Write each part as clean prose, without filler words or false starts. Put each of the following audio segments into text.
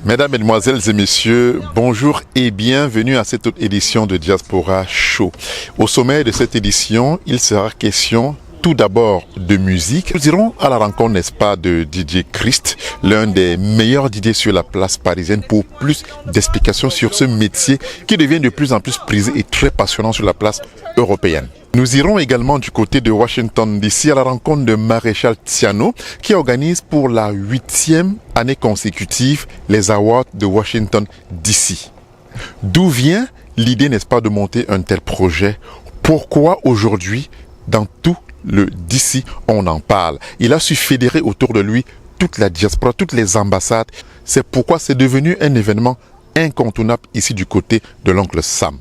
Mesdames, Mesdemoiselles et Messieurs, bonjour et bienvenue à cette autre édition de Diaspora Show. Au sommet de cette édition, il sera question tout d'abord de musique. Nous irons à la rencontre, n'est-ce pas, de DJ Christ, l'un des meilleurs DJ sur la place parisienne, pour plus d'explications sur ce métier qui devient de plus en plus prisé et très passionnant sur la place européenne. Nous irons également du côté de Washington DC à la rencontre de Maréchal Tiano qui organise pour la 8e année consécutive les Awards de Washington DC. D'où vient l'idée, n'est-ce pas, de monter un tel projet? Pourquoi aujourd'hui, dans tout le DC, on en parle? Il a su fédérer autour de lui toute la diaspora, toutes les ambassades. C'est pourquoi c'est devenu un événement incontournable ici du côté de l'oncle Sam.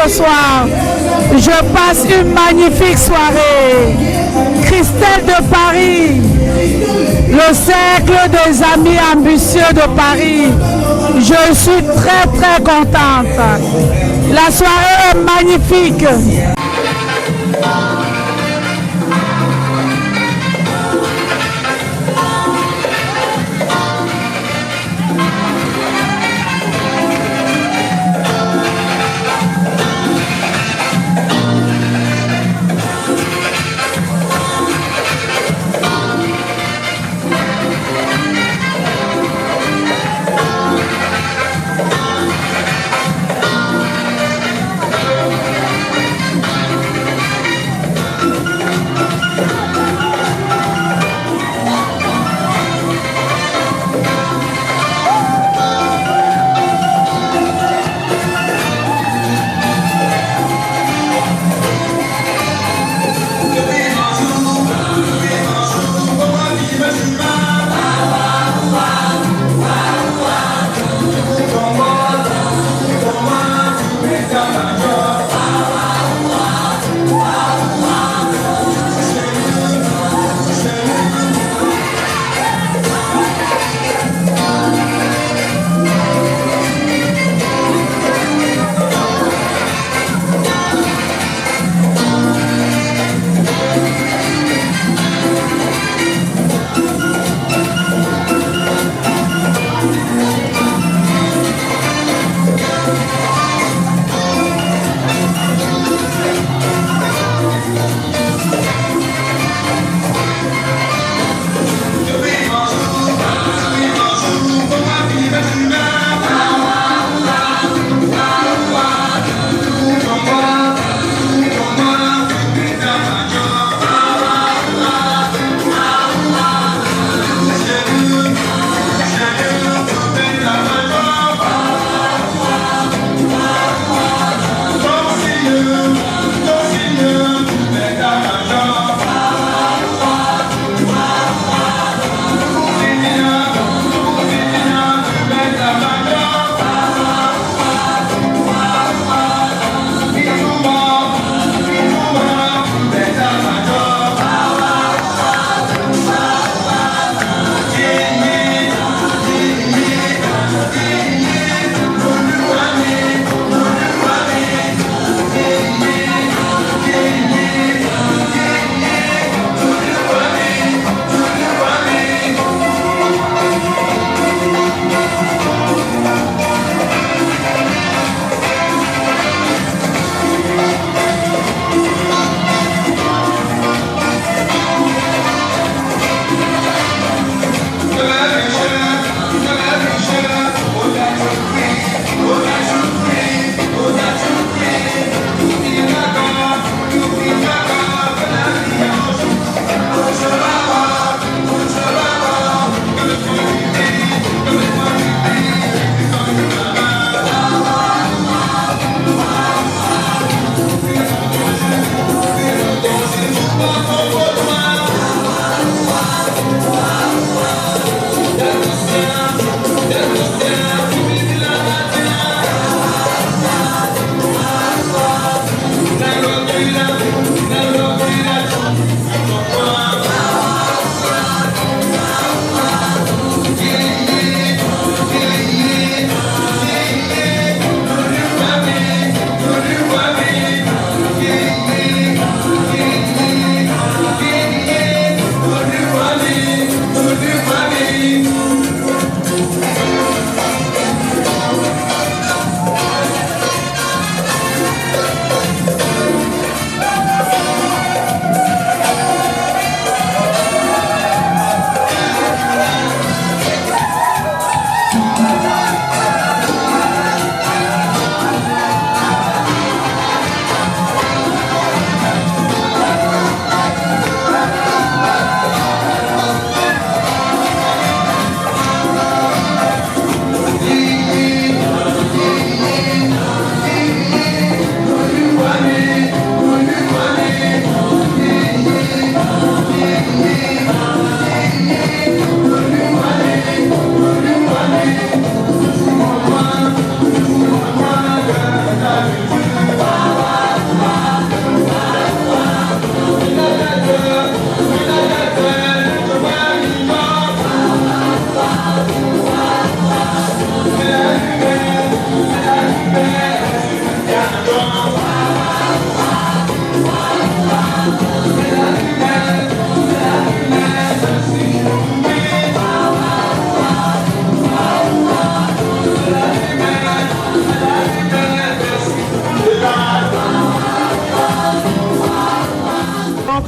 Ce soir, je passe une magnifique soirée. Christelle de Paris, le cercle des amis ambitieux de Paris. Je suis très contente. La soirée est magnifique.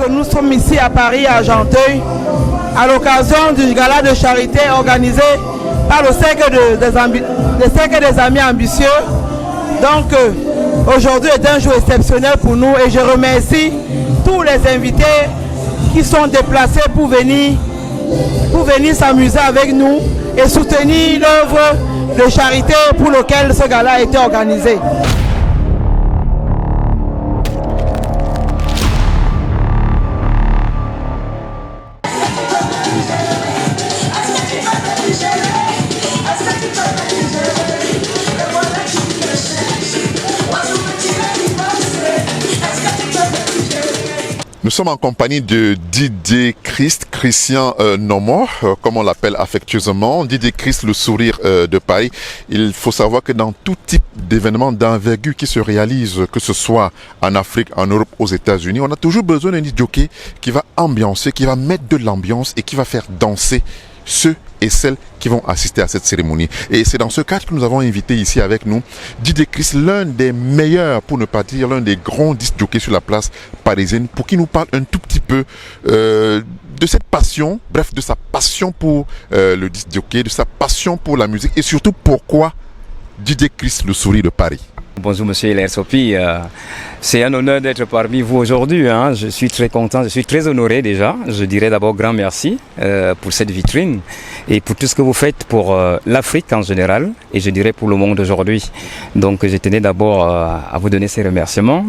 Nous sommes ici à Paris, à Argenteuil, à l'occasion du gala de charité organisé par le Cercle des Amis Ambitieux. Donc aujourd'hui est un jour exceptionnel pour nous et je remercie tous les invités qui sont déplacés pour venir s'amuser avec nous et soutenir l'œuvre de charité pour laquelle ce gala a été organisé. Nous sommes en compagnie de Didier Christ, Christian Nomor, comme on l'appelle affectueusement. Didier Christ, le sourire de Paris. Il faut savoir que dans tout type d'événement d'envergure qui se réalise, que ce soit en Afrique, en Europe, aux États-Unis, on a toujours besoin d'un jockey qui va ambiancer, qui va mettre de l'ambiance et qui va faire danser ceux et celles qui vont assister à cette cérémonie. Et c'est dans ce cadre que nous avons invité ici avec nous Didier Christ, l'un des meilleurs, pour ne pas dire l'un des grands disc jockeys sur la place parisienne, pour qu'il nous parle un tout petit peu de cette passion, bref, de sa passion pour le disc jockey, de sa passion pour la musique et surtout pourquoi Didier Christ, le sourire de Paris. Bonjour Monsieur Hilaire Sophie, c'est un honneur d'être parmi vous aujourd'hui, hein. Je suis très content, je suis très honoré déjà. Je dirais d'abord grand merci pour cette vitrine et pour tout ce que vous faites pour l'Afrique en général et je dirais pour le monde aujourd'hui. Donc je tenais d'abord à vous donner ces remerciements.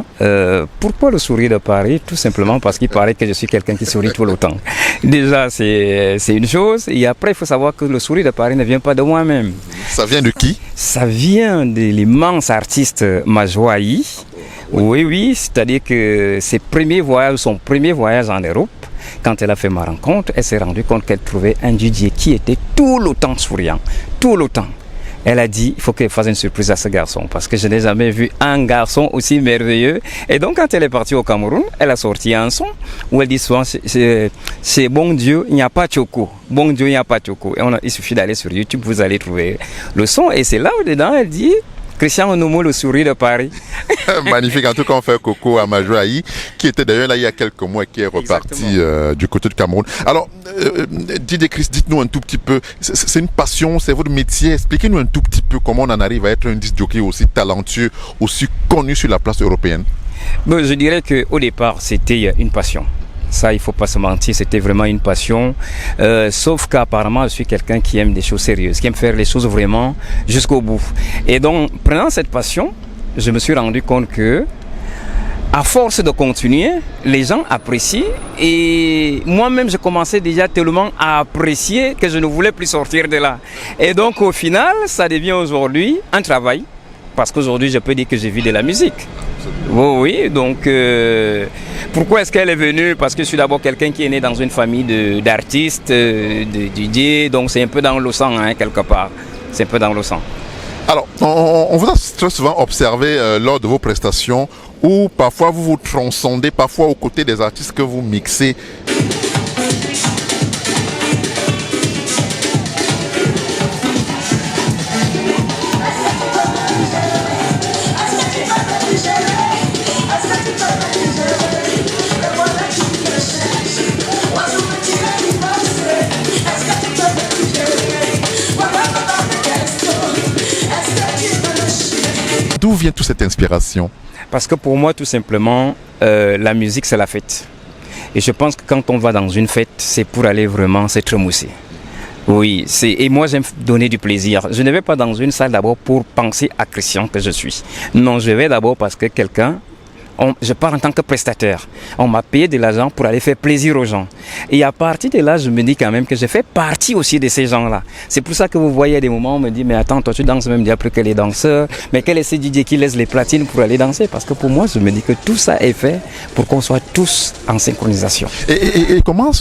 Pourquoi le sourire de Paris? Tout simplement parce qu'il paraît que je suis quelqu'un qui sourit tout le temps. Déjà c'est une chose et après il faut savoir que le sourire de Paris ne vient pas de moi-même. Ça vient de qui? Ça vient de l'immense artiste Majwahi. Oui, c'est-à-dire que son premier voyage en Europe, quand elle a fait ma rencontre, elle s'est rendue compte qu'elle trouvait un DJ qui était tout le temps souriant, tout le temps. Elle a dit, il faut qu'elle fasse une surprise à ce garçon, parce que je n'ai jamais vu un garçon aussi merveilleux. Et donc, quand elle est partie au Cameroun, elle a sorti un son où elle dit souvent, c'est bon Dieu, il n'y a pas Choco. Bon Dieu, il n'y a pas Choco. Et il suffit d'aller sur YouTube, vous allez trouver le son. Et c'est là où dedans, elle dit, Christian Nomor, le sourire de Paris. Magnifique. En tout cas, on fait coucou à Majwahi, qui était d'ailleurs là il y a quelques mois et qui est reparti du côté de Cameroun. Alors, Didier Christ, dites-nous un tout petit peu, c'est une passion, c'est votre métier. Expliquez-nous un tout petit peu comment on en arrive à être un disc jockey aussi talentueux, aussi connu sur la place européenne. Bon, je dirais qu'au départ, c'était une passion. Ça, il ne faut pas se mentir, c'était vraiment une passion. Sauf qu'apparemment, je suis quelqu'un qui aime des choses sérieuses, qui aime faire les choses vraiment jusqu'au bout. Et donc, prenant cette passion, je me suis rendu compte que à force de continuer, les gens apprécient et moi-même je commençais déjà tellement à apprécier que je ne voulais plus sortir de là. Et donc au final, ça devient aujourd'hui un travail parce qu'aujourd'hui je peux dire que j'ai vu de la musique. Oui, donc pourquoi est-ce qu'elle est venue? Parce que je suis d'abord quelqu'un qui est né dans une famille d'artistes, de DJ, donc c'est un peu dans le sang hein, quelque part. C'est un peu dans le sang. Alors, on vous a très souvent observé lors de vos prestations où parfois vous vous transcendez, parfois aux côtés des artistes que vous mixez. D'où vient toute cette inspiration? Parce que pour moi, tout simplement, la musique, c'est la fête. Et je pense que quand on va dans une fête, c'est pour aller vraiment s'étremousser. Oui, et moi, j'aime donner du plaisir. Je ne vais pas dans une salle d'abord pour penser à Christian que je suis. Non, je vais d'abord parce que je pars en tant que prestataire. On m'a payé de l'argent pour aller faire plaisir aux gens. Et à partir de là, je me dis quand même que je fais partie aussi de ces gens-là. C'est pour ça que vous voyez à des moments où on me dit, mais attends, toi tu danses même déjà plus que les danseurs. Mais quel est ce DJ qui laisse les platines pour aller danser? Parce que pour moi, je me dis que tout ça est fait pour qu'on soit tous en synchronisation. Et comment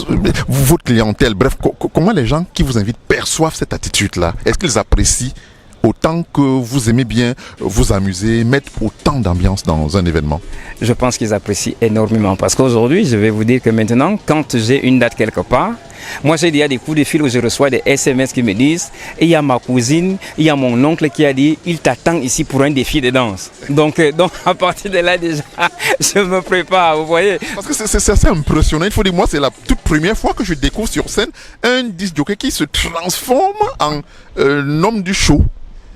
votre clientèle, bref, comment les gens qui vous invitent perçoivent cette attitude-là? Est-ce qu'ils apprécient autant que vous aimez bien vous amuser, mettre autant d'ambiance dans un événement? Je pense qu'ils apprécient énormément parce qu'aujourd'hui, je vais vous dire que maintenant, quand j'ai une date quelque part, moi j'ai déjà des coups de fil où je reçois des SMS qui me disent il y a ma cousine, il y a mon oncle qui a dit il t'attend ici pour un défi de danse. Donc à partir de là déjà, je me prépare, vous voyez. Parce que c'est assez impressionnant. Il faut dire, moi c'est la toute première fois que je découvre sur scène un disc jockey qui se transforme en homme du show.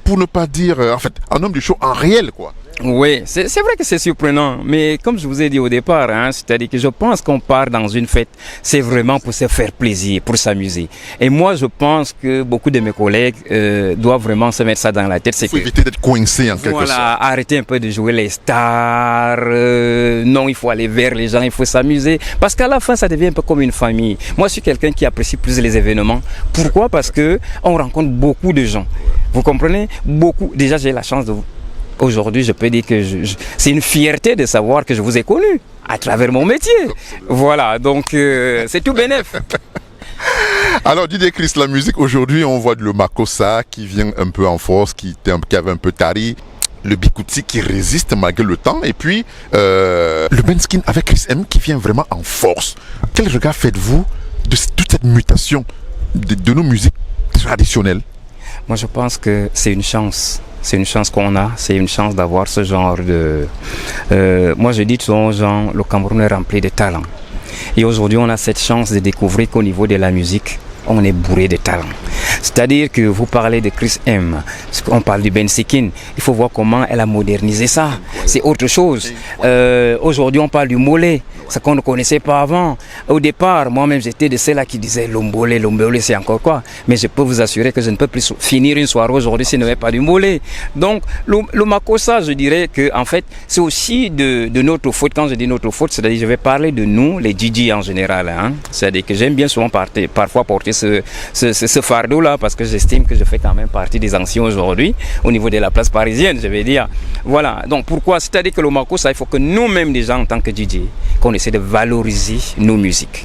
Pour ne pas dire, en fait, un homme du show en réel, quoi. Oui, c'est vrai que c'est surprenant, mais comme je vous ai dit au départ, hein, c'est-à-dire que je pense qu'on part dans une fête, c'est vraiment pour se faire plaisir, pour s'amuser. Et moi, je pense que beaucoup de mes collègues doivent vraiment se mettre ça dans la tête. Il faut éviter d'être coincé en quelque sorte. Voilà, arrêter un peu de jouer les stars. Non, il faut aller vers les gens, il faut s'amuser. Parce qu'à la fin, ça devient un peu comme une famille. Moi, je suis quelqu'un qui apprécie plus les événements. Pourquoi? Parce que on rencontre beaucoup de gens. Vous comprenez? Beaucoup. Déjà, j'ai la chance de vous. Aujourd'hui, je peux dire que c'est une fierté de savoir que je vous ai connu à travers mon métier. Voilà, donc c'est tout bénef. Alors, Didier Chris, la musique, aujourd'hui, on voit le Makossa qui vient un peu en force, qui avait un peu tari, le Bikuti qui résiste malgré le temps, et puis le Benskin avec Chris M qui vient vraiment en force. Quel regard faites-vous de toute cette mutation de nos musiques traditionnelles? Moi, je pense que c'est une chance. C'est une chance qu'on a, c'est une chance d'avoir ce genre de... moi, je dis souvent aux gens, le Cameroun est rempli de talents. Et aujourd'hui, on a cette chance de découvrir qu'au niveau de la musique, on est bourré de talents. C'est-à-dire que vous parlez de Chris M, on parle du Bensikin, il faut voir comment elle a modernisé ça. C'est autre chose. Aujourd'hui, on parle du Molé, ce qu'on ne connaissait pas avant. Au départ, moi-même, j'étais de ceux-là qui disaient l'ombolé c'est encore quoi. Mais je peux vous assurer que je ne peux plus finir une soirée aujourd'hui s'il n'y avait pas du Molé. Donc, le Makossa, je dirais que en fait, c'est aussi de notre faute. Quand je dis notre faute, c'est-à-dire je vais parler de nous, les DJ en général. Hein. C'est-à-dire que j'aime bien souvent parfois porter ce fardeau-là parce que j'estime que je fais quand même partie des anciens aujourd'hui au niveau de la place parisienne, je vais dire. Voilà, donc pourquoi? C'est-à-dire que le Makossa, il faut que nous-mêmes déjà en tant que DJ, qu'on essaie de valoriser nos musiques.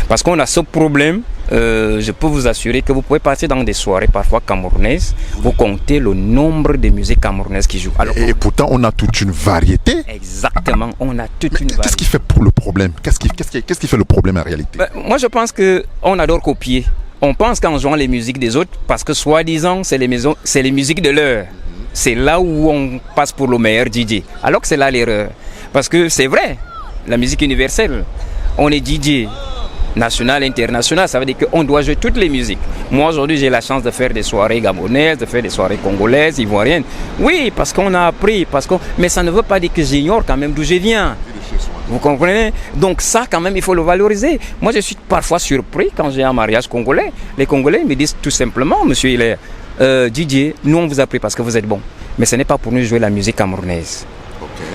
Parce qu'on a ce problème, je peux vous assurer que vous pouvez partir dans des soirées parfois camerounaises, vous comptez le nombre de musiques camerounaises qui jouent. Alors, et pourtant, on a toute une variété. Exactement, on a toute une variété. Qu'est-ce qui fait pour le problème? Qu'est-ce qui fait le problème en réalité? Moi, je pense qu'on adore copier. On pense qu'en jouant les musiques des autres, parce que soi-disant, c'est les musiques de l'heure. C'est là où on passe pour le meilleur DJ. Alors que c'est là l'erreur. Parce que c'est vrai, la musique universelle, on est DJ national, international, ça veut dire qu'on doit jouer toutes les musiques. Moi aujourd'hui j'ai la chance de faire des soirées gabonaises, de faire des soirées congolaises, ivoiriennes. Oui, parce qu'on a appris, mais ça ne veut pas dire que j'ignore quand même d'où je viens. Vous comprenez? Donc ça quand même il faut le valoriser. Moi je suis parfois surpris quand j'ai un mariage congolais. Les Congolais me disent tout simplement, monsieur Hilaire, Didier, nous on vous a pris parce que vous êtes bon. Mais ce n'est pas pour nous jouer la musique camerounaise.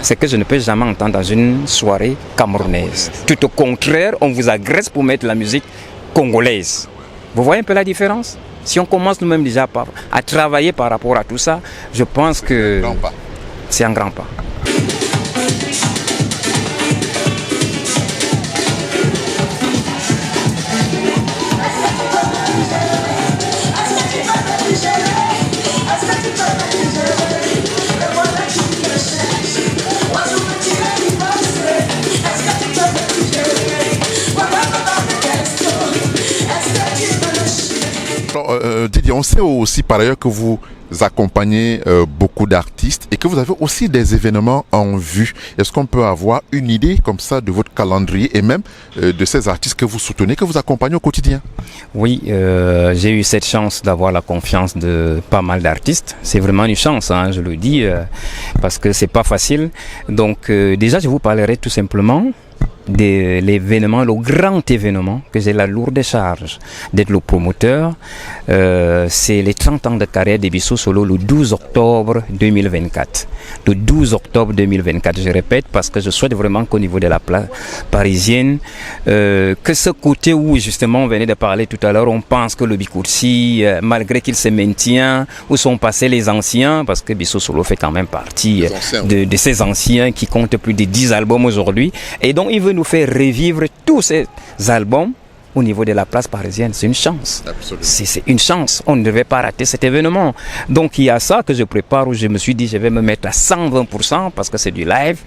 c'est que je ne peux jamais entendre dans une soirée camerounaise. Tout au contraire, on vous agresse pour mettre la musique congolaise. Vous voyez un peu la différence? Si on commence nous-mêmes déjà à travailler par rapport à tout ça, je pense que c'est un grand pas. Didier, on sait aussi par ailleurs que vous accompagnez beaucoup d'artistes et que vous avez aussi des événements en vue. Est-ce qu'on peut avoir une idée comme ça de votre calendrier et même de ces artistes que vous soutenez, que vous accompagnez au quotidien? Oui, j'ai eu cette chance d'avoir la confiance de pas mal d'artistes. C'est vraiment une chance, hein, je le dis, parce que c'est pas facile. Donc déjà, je vous parlerai tout simplement de l'événement, le grand événement que j'ai la lourde charge d'être le promoteur. C'est les 30 ans de carrière de Bissot Solo le 12 octobre 2024. Le 12 octobre 2024, je répète, parce que je souhaite vraiment qu'au niveau de la place parisienne, que ce côté où justement on venait de parler tout à l'heure, on pense que le Bikoursi, malgré qu'il se maintient, où sont passés les anciens, parce que Bissot Solo fait quand même partie de ces anciens qui comptent plus de 10 albums aujourd'hui, et donc il veut nous faire revivre tous ces albums au niveau de la place parisienne. C'est une chance. C'est une chance. On ne devait pas rater cet événement. Donc il y a ça que je prépare où je me suis dit je vais me mettre à 120% parce que c'est du live.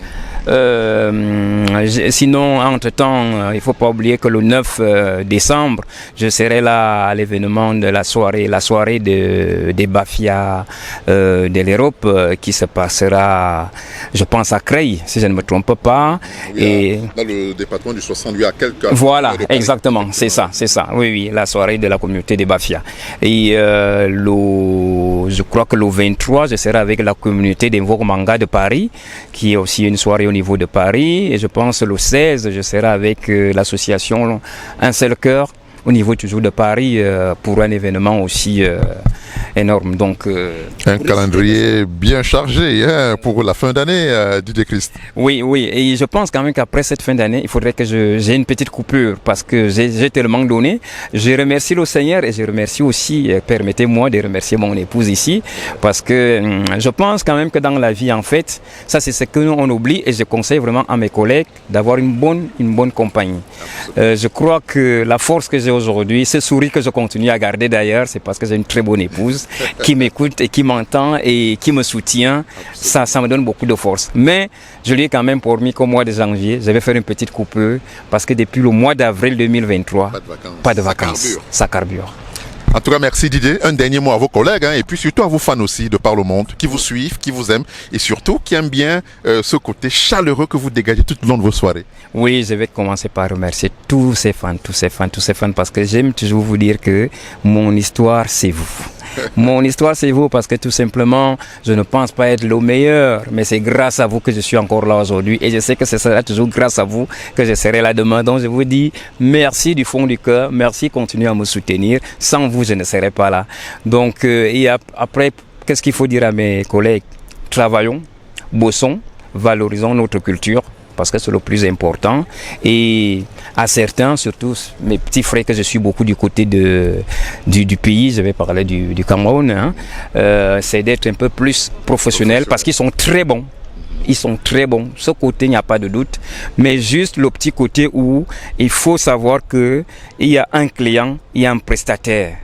Sinon, entre-temps, il ne faut pas oublier que le 9 décembre, je serai là à l'événement de la soirée des Bafia de l'Europe qui se passera, je pense, à Creil, si je ne me trompe pas. Oui, et dans le département du 68, à quelques... Voilà, exactement. C'est ça. Oui, la soirée de la communauté des Bafia. Et je crois que le 23, je serai avec la communauté des Manga de Paris, qui est aussi une soirée au niveau de Paris. Et je pense le 16, je serai avec l'association Un Seul Cœur, au niveau toujours de Paris, pour un événement aussi énorme. Donc, un calendrier bien chargé pour la fin d'année, Didier Christ. Oui, et je pense quand même qu'après cette fin d'année, il faudrait que j'ai une petite coupure parce que j'ai tellement donné. Je remercie le Seigneur et je remercie aussi, permettez-moi de remercier mon épouse ici, parce que je pense quand même que dans la vie, en fait, ça c'est ce que nous on oublie et je conseille vraiment à mes collègues d'avoir une bonne compagnie. Je crois que la force que j'ai aujourd'hui, ce sourire que je continue à garder d'ailleurs, c'est parce que j'ai une très bonne épouse qui m'écoute et qui m'entend et qui me soutient. Ça me donne beaucoup de force. Mais je lui ai quand même promis qu'au mois de janvier, je vais faire une petite coupure parce que depuis le mois d'avril 2023, pas de vacances. Ça carbure. En tout cas, merci Didier. Un dernier mot à vos collègues et puis surtout à vos fans aussi de Par le Monde qui vous suivent, qui vous aiment et surtout qui aiment bien ce côté chaleureux que vous dégagez tout au long de vos soirées. Oui, je vais commencer par remercier tous ces fans parce que j'aime toujours vous dire que mon histoire, c'est vous. Mon histoire, c'est vous parce que tout simplement, je ne pense pas être le meilleur, mais c'est grâce à vous que je suis encore là aujourd'hui et je sais que ce sera toujours grâce à vous que je serai là demain. Donc je vous dis merci du fond du cœur, merci, continuez à me soutenir. Sans vous, je ne serai pas là. Donc et après, qu'est-ce qu'il faut dire à mes collègues? Travaillons, bossons, valorisons notre culture, parce que c'est le plus important. Et à certains, surtout mes petits frères que je suis beaucoup du côté du pays, je vais parler du Cameroun, c'est d'être un peu plus professionnel parce qu'ils sont très bons. Ils sont très bons. Ce côté, il n'y a pas de doute. Mais juste le petit côté où il faut savoir qu'il y a un client, il y a un prestataire.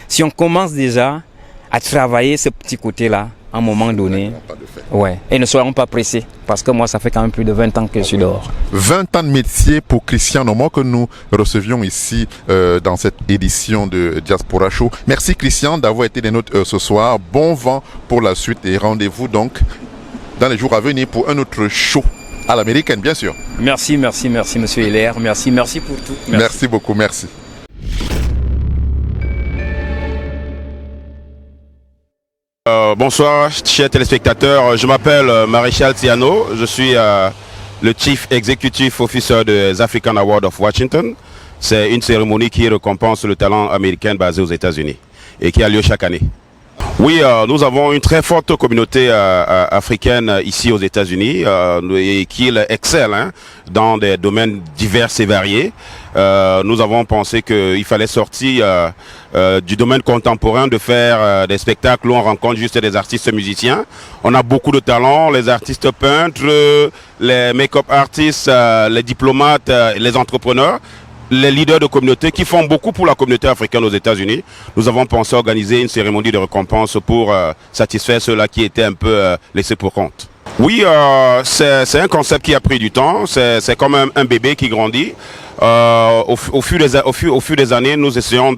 Si on commence déjà à travailler ce petit côté-là, à un moment donné, et ne soyons pas pressés, parce que moi ça fait quand même plus de 20 ans que je suis dehors. 20 ans de métier pour Christian Nomor que nous recevions ici dans cette édition de Diaspora Show. Merci Christian d'avoir été des nôtres ce soir. Bon vent pour la suite et rendez-vous donc dans les jours à venir pour un autre show à l'américaine bien sûr. Merci monsieur Hilaire, merci pour tout. Merci beaucoup, merci. Bonsoir chers téléspectateurs, je m'appelle Maréchal Tiano, je suis le Chief Executive Officer des African Awards of Washington. C'est une cérémonie qui récompense le talent américain basé aux États-Unis et qui a lieu chaque année. Oui, nous avons une très forte communauté africaine ici aux États-Unis et qui excelle dans des domaines divers et variés. Nous avons pensé qu'il fallait sortir du domaine contemporain, de faire des spectacles où on rencontre juste des artistes musiciens. On a beaucoup de talents, les artistes peintres, les make-up artistes, les diplomates, les entrepreneurs, les leaders de communauté qui font beaucoup pour la communauté africaine aux États-Unis. Nous avons pensé organiser une cérémonie de récompense pour satisfaire ceux-là qui étaient un peu laissés pour compte. Oui, c'est un concept qui a pris du temps. C'est comme un bébé qui grandit. Au fur des années, nous essayons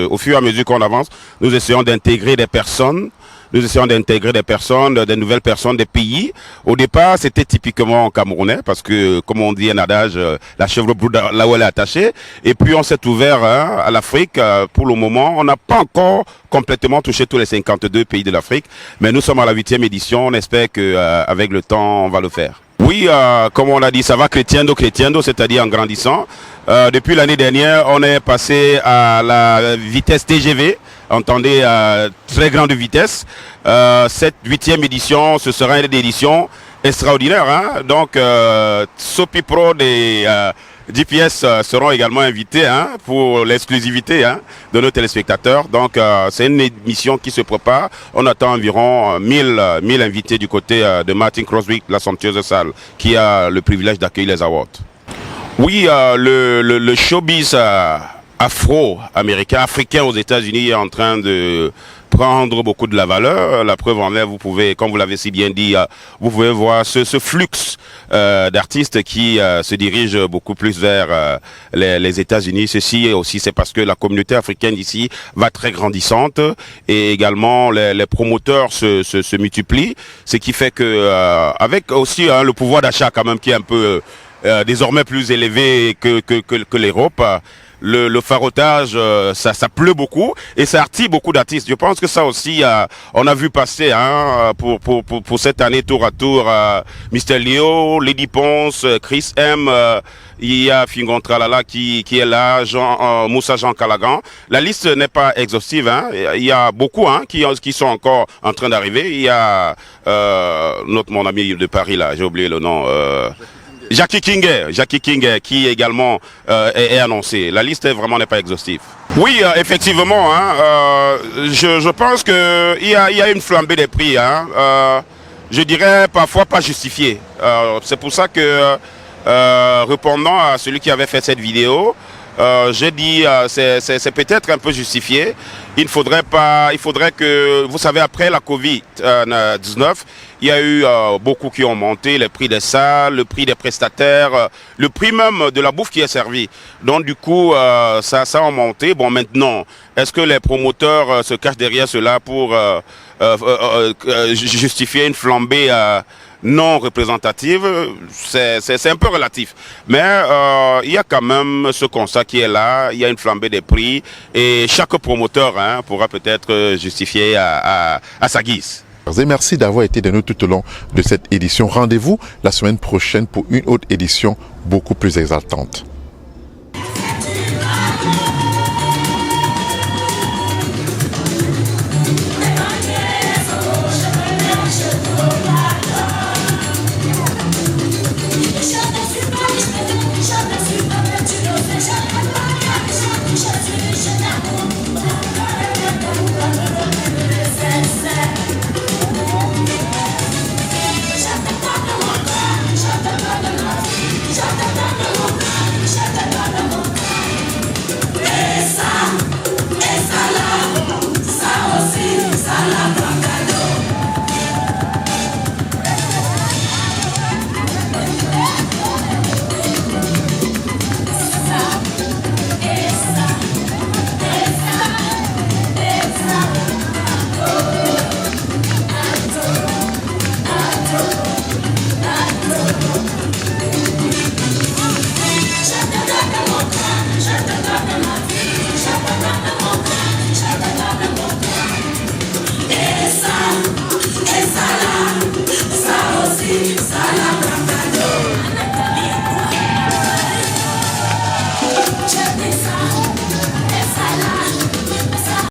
au fur et à mesure qu'on avance, nous essayons d'intégrer des personnes. Nous essayons d'intégrer des nouvelles personnes des pays. Au départ, c'était typiquement camerounais, parce que, comme on dit un adage, la chèvre brûle là où elle est attachée. Et puis, on s'est ouvert à l'Afrique. Pour le moment, on n'a pas encore complètement touché tous les 52 pays de l'Afrique. Mais nous sommes à la 8e édition. On espère qu'avec le temps, on va le faire. Oui, comme on a dit, ça va crescendo, c'est-à-dire en grandissant. Depuis l'année dernière, on est passé à la vitesse TGV. Entendez, très grande vitesse. Cette 8e édition, ce sera une édition extraordinaire. Donc, Sopi Pro des GPS seront également invités pour l'exclusivité de nos téléspectateurs. Donc, c'est une émission qui se prépare. On attend environ 1000 invités du côté de Martin Crosby, la somptueuse salle, qui a le privilège d'accueillir les awards. Oui, le showbiz afro-américain, africain aux États-Unis est en train de prendre beaucoup de la valeur. La preuve en est, vous pouvez, comme vous l'avez si bien dit, vous pouvez voir ce flux d'artistes qui se dirigent beaucoup plus vers les États-Unis. Ceci aussi, c'est parce que la communauté africaine ici va très grandissante et également les promoteurs se multiplient, ce qui fait que avec aussi le pouvoir d'achat quand même qui est un peu désormais plus élevé que l'Europe. Le farotage, ça pleut beaucoup et ça attire beaucoup d'artistes. Je pense que ça aussi, on a vu passer pour cette année tour à tour Mr. Leo, Lady Ponce, Chris M, il y a Fingon Tralala qui est là, Moussa Jean Calagan. La liste n'est pas exhaustive. Il y a beaucoup qui sont encore en train d'arriver. Il y a mon ami de Paris là, j'ai oublié le nom. Jackie King qui également est annoncé. La liste vraiment n'est pas exhaustive. Oui, effectivement, je pense que il y a une flambée des prix. Je dirais parfois pas justifiée. C'est pour ça que répondant à celui qui avait fait cette vidéo, j'ai dit c'est peut-être un peu justifié. Il faudrait que, vous savez, après la Covid-19, il y a eu beaucoup qui ont monté, les prix des salles, le prix des prestataires, le prix même de la bouffe qui est servie. Donc du coup, ça a monté. Bon, maintenant, est-ce que les promoteurs se cachent derrière cela pour justifier une flambée non représentative? C'est un peu relatif. Mais il y a quand même ce constat qui est là. Il y a une flambée des prix et chaque promoteur pourra peut-être justifier à sa guise. Et merci d'avoir été de nous tout au long de cette édition. Rendez-vous la semaine prochaine pour une autre édition beaucoup plus exaltante.